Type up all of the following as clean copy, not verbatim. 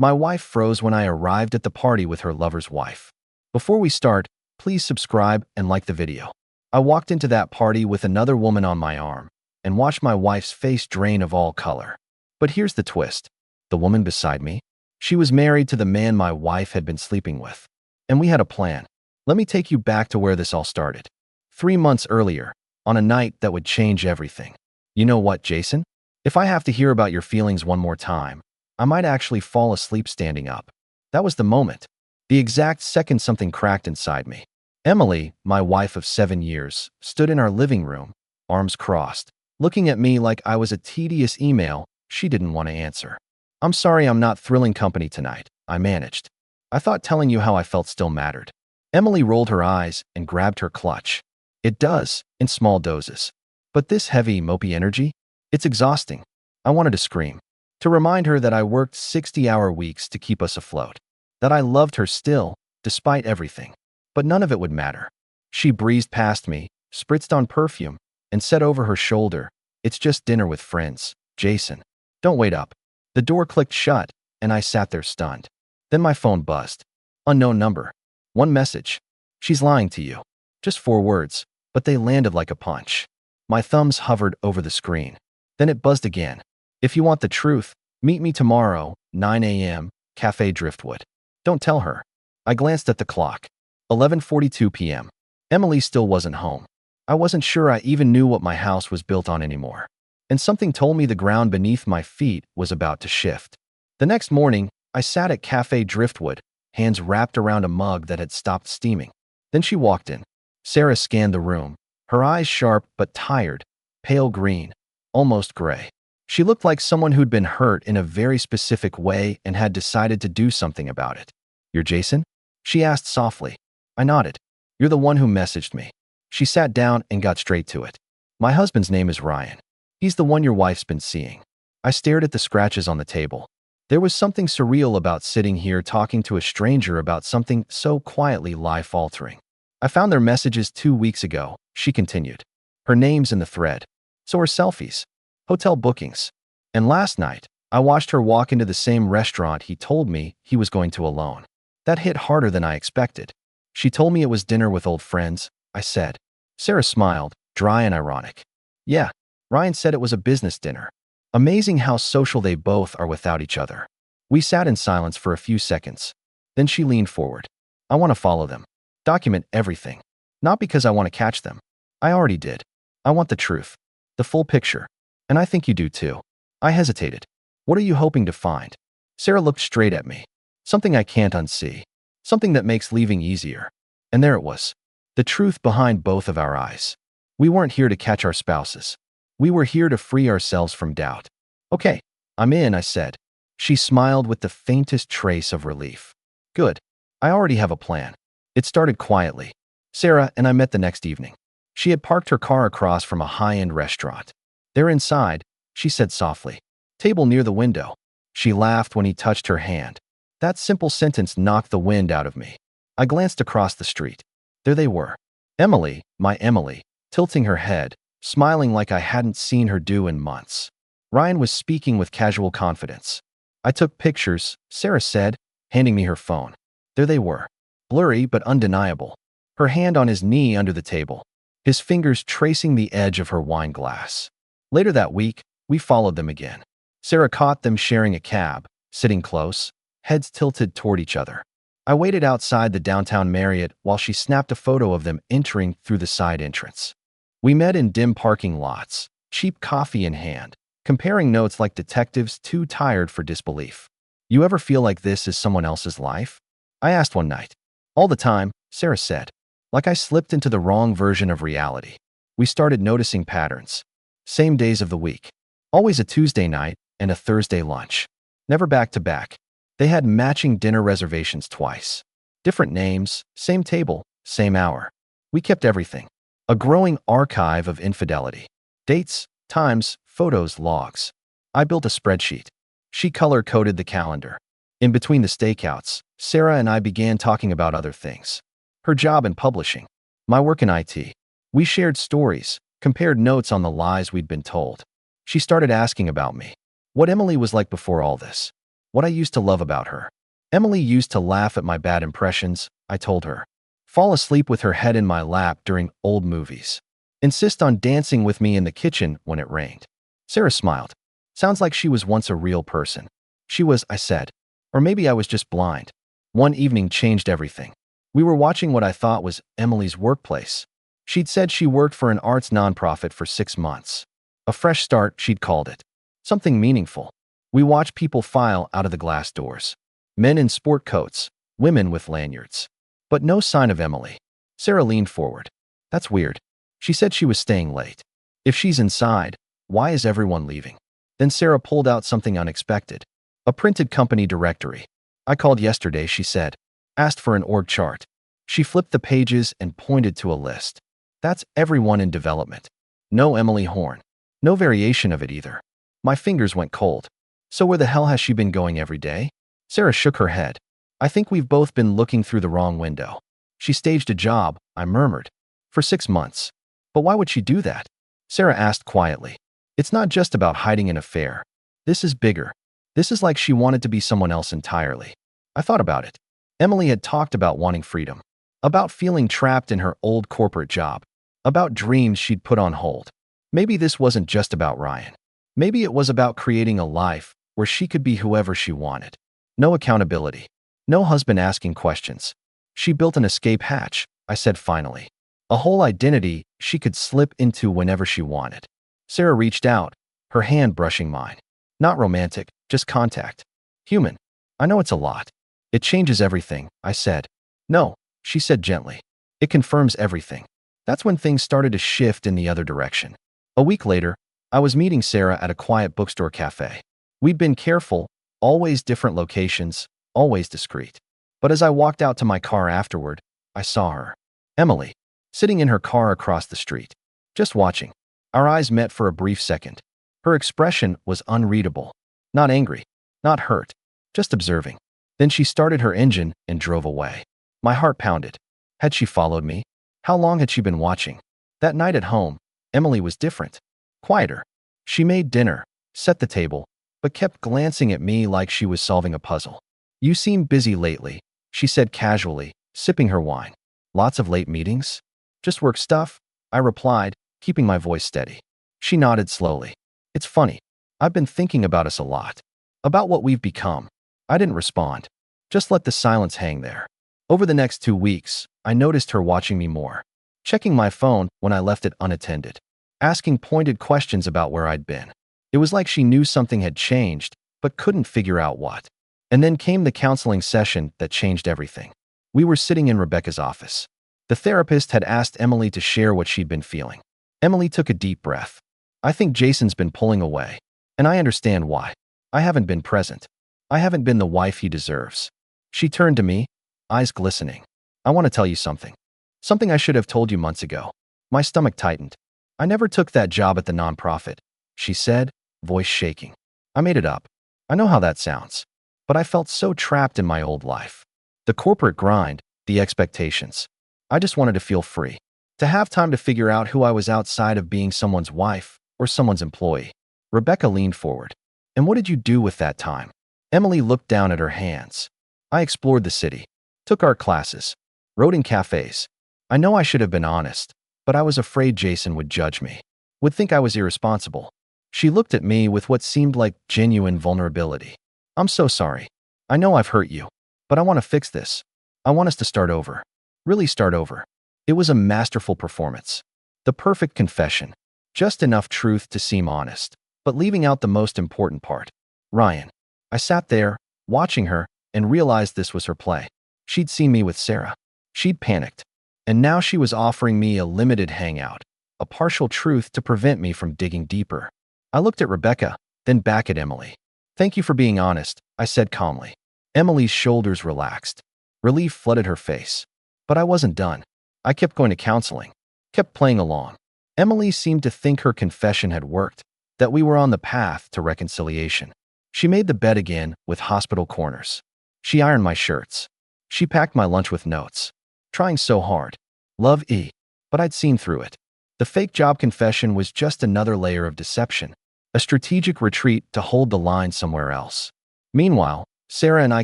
My wife froze when I arrived at the party with her lover's wife. Before we start, please subscribe and like the video. I walked into that party with another woman on my arm and watched my wife's face drain of all color. But here's the twist. The woman beside me, she was married to the man my wife had been sleeping with. And we had a plan. Let me take you back to where this all started. 3 months earlier, on a night that would change everything. You know what, Jason? If I have to hear about your feelings one more time, I might actually fall asleep standing up. That was the moment. The exact second something cracked inside me. Emily, my wife of 7 years, stood in our living room, arms crossed, looking at me like I was a tedious email she didn't want to answer. I'm sorry I'm not thrilling company tonight, I managed. I thought telling you how I felt still mattered. Emily rolled her eyes and grabbed her clutch. It does, in small doses. But this heavy, mopey energy? It's exhausting. I wanted to scream. To remind her that I worked 60-hour weeks to keep us afloat. That I loved her still, despite everything. But none of it would matter. She breezed past me, spritzed on perfume, and said over her shoulder, "It's just dinner with friends, Jason. Don't wait up." The door clicked shut, and I sat there stunned. Then my phone buzzed. Unknown number. One message. "She's lying to you." Just 4 words, but they landed like a punch. My thumbs hovered over the screen. Then it buzzed again. "If you want the truth, meet me tomorrow, 9 a.m., Cafe Driftwood." Don't tell her. I glanced at the clock. 11:42 p.m. Emily still wasn't home. I wasn't sure I even knew what my house was built on anymore. And something told me the ground beneath my feet was about to shift. The next morning, I sat at Cafe Driftwood, hands wrapped around a mug that had stopped steaming. Then she walked in. Sarah scanned the room, her eyes sharp but tired, pale green, almost gray. She looked like someone who'd been hurt in a very specific way and had decided to do something about it. "You're Jason?" she asked softly. I nodded. "You're the one who messaged me." She sat down and got straight to it. "My husband's name is Ryan. He's the one your wife's been seeing." I stared at the scratches on the table. There was something surreal about sitting here talking to a stranger about something so quietly life-altering. "I found their messages 2 weeks ago," she continued. "Her name's in the thread. So are selfies, hotel bookings. And last night, I watched her walk into the same restaurant he told me he was going to alone. That hit harder than I expected. She told me it was dinner with old friends," I said. Sarah smiled, dry and ironic. "Yeah, Ryan said it was a business dinner. Amazing how social they both are without each other." We sat in silence for a few seconds. Then she leaned forward. "I want to follow them. Document everything. Not because I want to catch them. I already did. I want the truth. The full picture. And I think you do too." I hesitated. "What are you hoping to find?" Sarah looked straight at me. "Something I can't unsee. Something that makes leaving easier." And there it was. The truth behind both of our eyes. We weren't here to catch our spouses. We were here to free ourselves from doubt. "Okay, I'm in," I said. She smiled with the faintest trace of relief. "Good. I already have a plan." It started quietly. Sarah and I met the next evening. She had parked her car across from a high-end restaurant. "They're inside," she said softly. "Table near the window." She laughed when he touched her hand. That simple sentence knocked the wind out of me. I glanced across the street. There they were. Emily, my Emily, tilting her head, smiling like I hadn't seen her do in months. Ryan was speaking with casual confidence. "I took pictures," Sarah said, handing me her phone. There they were. Blurry but undeniable. Her hand on his knee under the table. His fingers tracing the edge of her wine glass. Later that week, we followed them again. Sarah caught them sharing a cab, sitting close, heads tilted toward each other. I waited outside the downtown Marriott while she snapped a photo of them entering through the side entrance. We met in dim parking lots, cheap coffee in hand, comparing notes like detectives too tired for disbelief. "You ever feel like this is someone else's life?" I asked one night. "All the time," Sarah said. Like I slipped into the wrong version of reality. We started noticing patterns. Same days of the week. Always a Tuesday night and a Thursday lunch. Never back to back. They had matching dinner reservations twice. Different names, same table, same hour. We kept everything. A growing archive of infidelity. Dates, times, photos, logs. I built a spreadsheet. She color-coded the calendar. In between the stakeouts, Sarah and I began talking about other things. Her job in publishing. My work in IT. We shared stories, compared notes on the lies we'd been told. She started asking about me. What Emily was like before all this. What I used to love about her. Emily used to laugh at my bad impressions, I told her. Fall asleep with her head in my lap during old movies. Insist on dancing with me in the kitchen when it rained. Sarah smiled. Sounds like she was once a real person. She was, I said. Or maybe I was just blind. One evening changed everything. We were watching what I thought was Emily's workplace. She'd said she worked for an arts nonprofit for 6 months. A fresh start, she'd called it. Something meaningful. We watched people file out of the glass doors. Men in sport coats, women with lanyards. But no sign of Emily. Sarah leaned forward. That's weird. She said she was staying late. If she's inside, why is everyone leaving? Then Sarah pulled out something unexpected. A printed company directory. I called yesterday, she said. Asked for an org chart. She flipped the pages and pointed to a list. That's everyone in development. No Emily Horn. No variation of it either. My fingers went cold. So where the hell has she been going every day? Sarah shook her head. I think we've both been looking through the wrong window. She staged a job, I murmured. For 6 months. But why would she do that? Sarah asked quietly. It's not just about hiding an affair. This is bigger. This is like she wanted to be someone else entirely. I thought about it. Emily had talked about wanting freedom. About feeling trapped in her old corporate job. About dreams she'd put on hold. Maybe this wasn't just about Ryan. Maybe it was about creating a life where she could be whoever she wanted. No accountability. No husband asking questions. She built an escape hatch, I said finally. A whole identity she could slip into whenever she wanted. Sarah reached out, her hand brushing mine. Not romantic, just contact. Human. I know it's a lot. It changes everything, I said. No, she said gently. It confirms everything. That's when things started to shift in the other direction. A week later, I was meeting Sarah at a quiet bookstore cafe. We'd been careful, always different locations, always discreet. But as I walked out to my car afterward, I saw her. Emily. Sitting in her car across the street. Just watching. Our eyes met for a brief second. Her expression was unreadable. Not angry. Not hurt. Just observing. Then she started her engine and drove away. My heart pounded. Had she followed me? How long had she been watching? That night at home, Emily was different. Quieter. She made dinner, set the table, but kept glancing at me like she was solving a puzzle. You seem busy lately, she said casually, sipping her wine. Lots of late meetings? Just work stuff? I replied, keeping my voice steady. She nodded slowly. It's funny. I've been thinking about us a lot. About what we've become. I didn't respond. Just let the silence hang there. Over the next 2 weeks, I noticed her watching me more. Checking my phone when I left it unattended. Asking pointed questions about where I'd been. It was like she knew something had changed, but couldn't figure out what. And then came the counseling session that changed everything. We were sitting in Rebecca's office. The therapist had asked Emily to share what she'd been feeling. Emily took a deep breath. I think Jason's been pulling away. And I understand why. I haven't been present. I haven't been the wife he deserves. She turned to me, eyes glistening. I want to tell you something. Something I should have told you months ago. My stomach tightened. I never took that job at the nonprofit, she said, voice shaking. I made it up. I know how that sounds. But I felt so trapped in my old life. The corporate grind, the expectations. I just wanted to feel free. To have time to figure out who I was outside of being someone's wife or someone's employee. Rebecca leaned forward. And what did you do with that time? Emily looked down at her hands. I explored the city. Took art classes. Wrote in cafes. I know I should have been honest, but I was afraid Jason would judge me. Would think I was irresponsible. She looked at me with what seemed like genuine vulnerability. I'm so sorry. I know I've hurt you. But I want to fix this. I want us to start over. Really start over. It was a masterful performance. The perfect confession. Just enough truth to seem honest, but leaving out the most important part. Ryan. I sat there, watching her, and realized this was her play. She'd seen me with Sarah. She'd panicked. And now she was offering me a limited hangout, a partial truth to prevent me from digging deeper. I looked at Rebecca, then back at Emily. Thank you for being honest, I said calmly. Emily's shoulders relaxed. Relief flooded her face. But I wasn't done. I kept going to counseling, kept playing along. Emily seemed to think her confession had worked, that we were on the path to reconciliation. She made the bed again with hospital corners. She ironed my shirts. She packed my lunch with notes. Trying so hard. Love E. But I'd seen through it. The fake job confession was just another layer of deception. A strategic retreat to hold the line somewhere else. Meanwhile, Sarah and I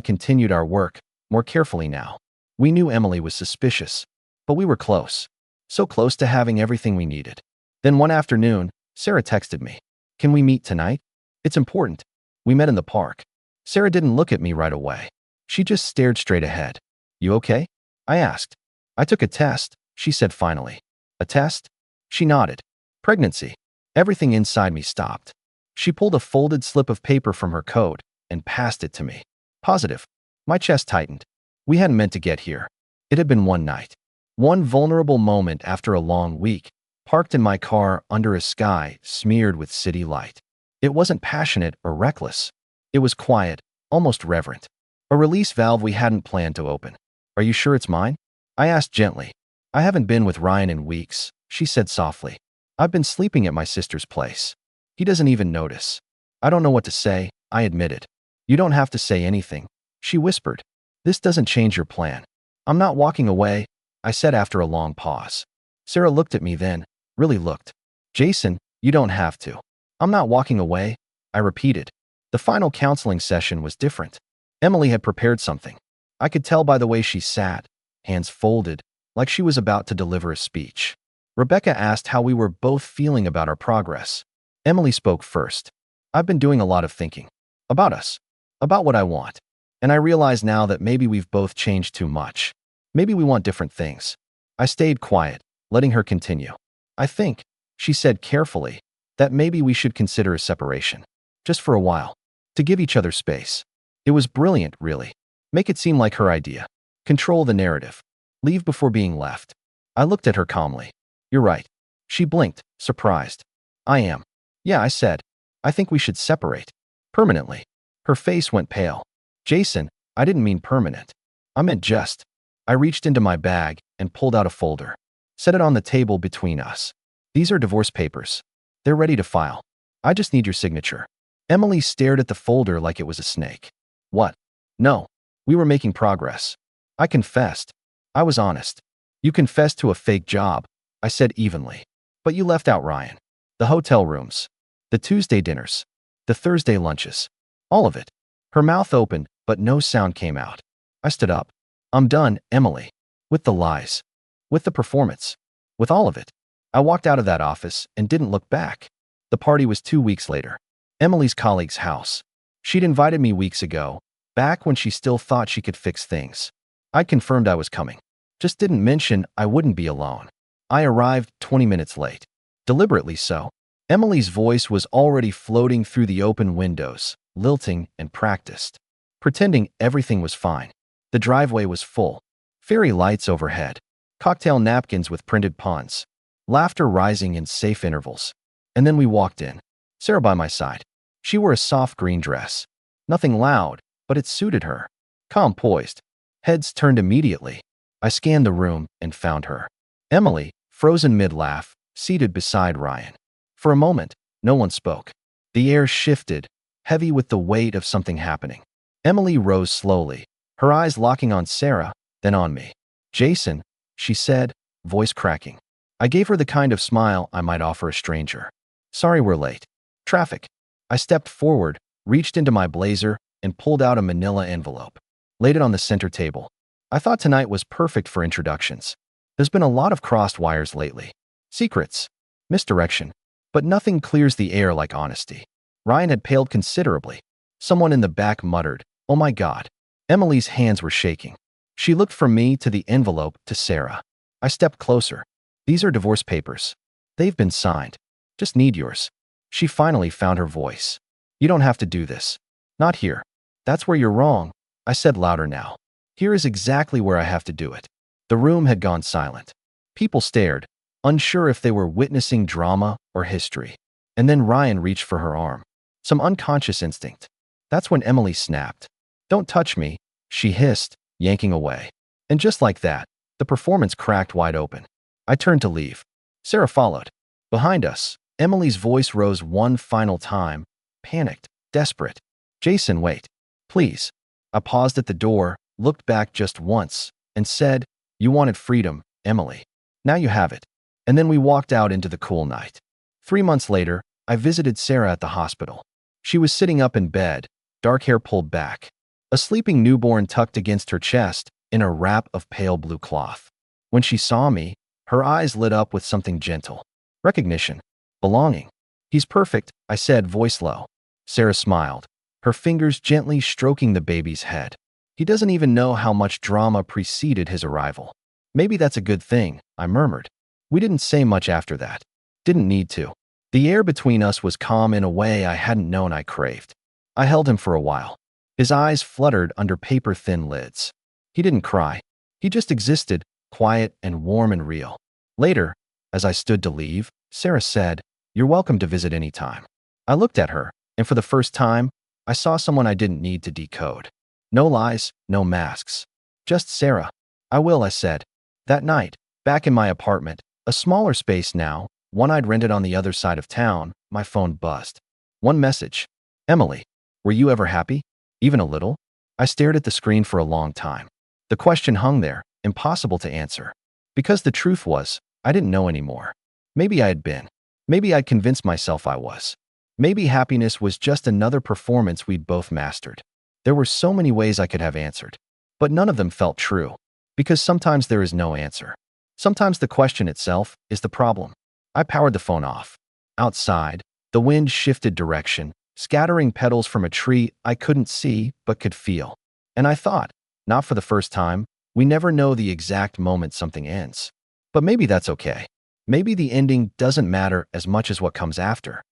continued our work, more carefully now. We knew Emily was suspicious, but we were close. So close to having everything we needed. Then one afternoon, Sarah texted me. Can we meet tonight? It's important. We met in the park. Sarah didn't look at me right away. She just stared straight ahead. You okay? I asked. I took a test, she said finally. A test? She nodded. Pregnancy. Everything inside me stopped. She pulled a folded slip of paper from her coat and passed it to me. Positive. My chest tightened. We hadn't meant to get here. It had been one night. One vulnerable moment after a long week, parked in my car under a sky smeared with city light. It wasn't passionate or reckless. It was quiet, almost reverent. A release valve we hadn't planned to open. Are you sure it's mine? I asked gently. I haven't been with Ryan in weeks, she said softly. I've been sleeping at my sister's place. He doesn't even notice. I don't know what to say, I admitted. You don't have to say anything, she whispered. This doesn't change your plan. I'm not walking away, I said after a long pause. Sarah looked at me then, really looked. Jason, you don't have to. I'm not walking away, I repeated. The final counseling session was different. Emily had prepared something. I could tell by the way she sat, hands folded, like she was about to deliver a speech. Rebecca asked how we were both feeling about our progress. Emily spoke first. I've been doing a lot of thinking. About us. About what I want. And I realize now that maybe we've both changed too much. Maybe we want different things. I stayed quiet, letting her continue. I think, she said carefully, that maybe we should consider a separation. Just for a while. To give each other space. It was brilliant, really. Make it seem like her idea. Control the narrative. Leave before being left. I looked at her calmly. You're right. She blinked, surprised. I am. Yeah, I said. I think we should separate. Permanently. Her face went pale. Jason, I didn't mean permanent. I meant just. I reached into my bag and pulled out a folder. Set it on the table between us. These are divorce papers. They're ready to file. I just need your signature. Emily stared at the folder like it was a snake. What? No. We were making progress. I confessed. I was honest. You confessed to a fake job, I said evenly. But you left out Ryan. The hotel rooms. The Tuesday dinners. The Thursday lunches. All of it. Her mouth opened, but no sound came out. I stood up. I'm done, Emily. With the lies. With the performance. With all of it. I walked out of that office and didn't look back. The party was 2 weeks later. Emily's colleague's house. She'd invited me weeks ago, back when she still thought she could fix things. I confirmed I was coming. Just didn't mention I wouldn't be alone. I arrived 20 minutes late. Deliberately so. Emily's voice was already floating through the open windows, lilting and practiced. Pretending everything was fine. The driveway was full. Fairy lights overhead. Cocktail napkins with printed puns. Laughter rising in safe intervals. And then we walked in. Sarah by my side. She wore a soft green dress. Nothing loud, but it suited her. Calm, poised. Heads turned immediately. I scanned the room and found her. Emily, frozen mid-laugh, seated beside Ryan. For a moment, no one spoke. The air shifted, heavy with the weight of something happening. Emily rose slowly, her eyes locking on Sarah, then on me. Jason, she said, voice cracking. I gave her the kind of smile I might offer a stranger. Sorry we're late. Traffic. I stepped forward, reached into my blazer, and pulled out a manila envelope. Laid it on the center table. I thought tonight was perfect for introductions. There's been a lot of crossed wires lately. Secrets. Misdirection. But nothing clears the air like honesty. Ryan had paled considerably. Someone in the back muttered, "Oh my God." Emily's hands were shaking. She looked from me to the envelope to Sarah. I stepped closer. These are divorce papers. They've been signed. Just need yours. She finally found her voice. You don't have to do this. Not here. That's where you're wrong, I said louder now. Here is exactly where I have to do it. The room had gone silent. People stared, unsure if they were witnessing drama or history. And then Ryan reached for her arm. Some unconscious instinct. That's when Emily snapped. Don't touch me, she hissed, yanking away. And just like that, the performance cracked wide open. I turned to leave. Sarah followed. Behind us, Emily's voice rose one final time, panicked, desperate. Jason, wait. Please. I paused at the door, looked back just once, and said, You wanted freedom, Emily. Now you have it. And then we walked out into the cool night. 3 months later, I visited Sarah at the hospital. She was sitting up in bed, dark hair pulled back, a sleeping newborn tucked against her chest in a wrap of pale blue cloth. When she saw me, her eyes lit up with something gentle. Recognition. Belonging. He's perfect, I said, voice low. Sarah smiled, her fingers gently stroking the baby's head. He doesn't even know how much drama preceded his arrival. Maybe that's a good thing, I murmured. We didn't say much after that. Didn't need to. The air between us was calm in a way I hadn't known I craved. I held him for a while. His eyes fluttered under paper-thin lids. He didn't cry. He just existed, quiet and warm and real. Later, as I stood to leave, Sarah said, "You're welcome to visit any time." I looked at her, and for the first time, I saw someone I didn't need to decode. No lies, no masks. Just Sarah. "I will," I said. That night, back in my apartment, a smaller space now, one I'd rented on the other side of town, my phone buzzed. One message. "Emily, were you ever happy? Even a little?" I stared at the screen for a long time. The question hung there, impossible to answer. Because the truth was, I didn't know anymore. Maybe I had been. Maybe I'd convinced myself I was. Maybe happiness was just another performance we'd both mastered. There were so many ways I could have answered, but none of them felt true. Because sometimes there is no answer. Sometimes the question itself is the problem. I powered the phone off. Outside, the wind shifted direction, scattering petals from a tree I couldn't see but could feel. And I thought, not for the first time, we never know the exact moment something ends. But maybe that's okay. Maybe the ending doesn't matter as much as what comes after.